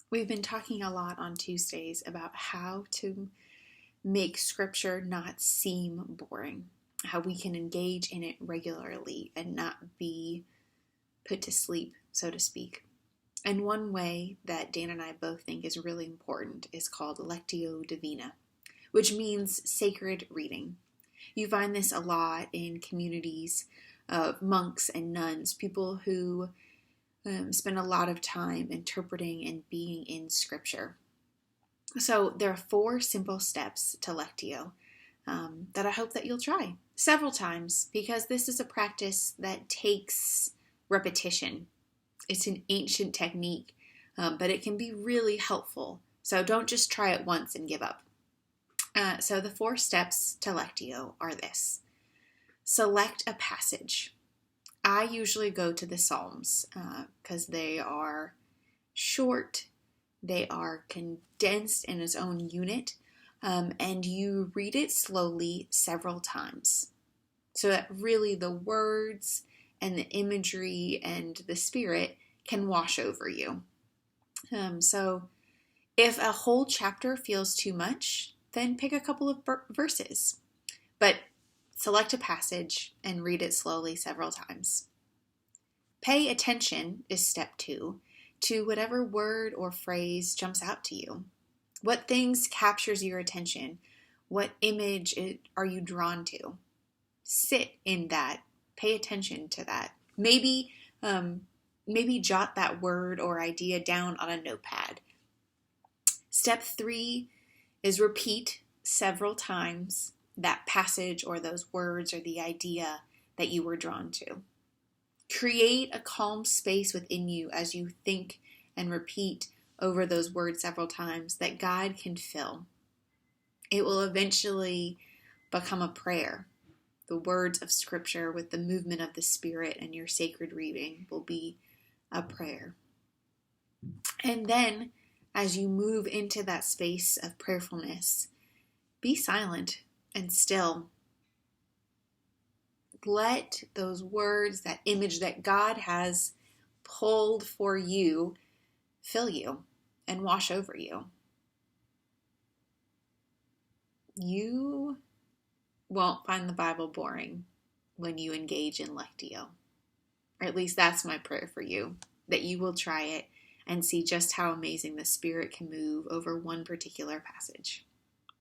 We've been talking a lot on Tuesdays about how to make scripture not seem boring, how we can engage in it regularly and not be put to sleep, so to speak. And one way that Dan and I both think is really important is called Lectio Divina, which means sacred reading. You find this a lot in communities of monks and nuns, people who spend a lot of time interpreting and being in scripture. So there are 4 simple steps to Lectio that I hope that you'll try several times, because this is a practice that takes repetition. It's an ancient technique, but it can be really helpful. So don't just try it once and give up. So the 4 steps to Lectio are this. Select a passage. I usually go to the Psalms because they are short, they are condensed in its own unit, and you read it slowly several times so that really the words and the imagery and the spirit can wash over you. So if a whole chapter feels too much, then pick a couple of verses. But select a passage and read it slowly several times. Pay attention is step 2 to whatever word or phrase jumps out to you. What things captures your attention? What image are you drawn to? Sit in that. Pay attention to that. Maybe jot that word or idea down on a notepad. Step 3 is repeat several times that passage or those words or the idea that you were drawn to. Create a calm space within you as you think and repeat over those words several times that God can fill. It will eventually become a prayer. The words of Scripture with the movement of the Spirit and your sacred reading will be a prayer. And then, as you move into that space of prayerfulness, be silent and still. Let those words, that image that God has pulled for you, fill you and wash over you. You won't find the Bible boring when you engage in Lectio. Or at least that's my prayer for you, that you will try it and see just how amazing the Spirit can move over one particular passage.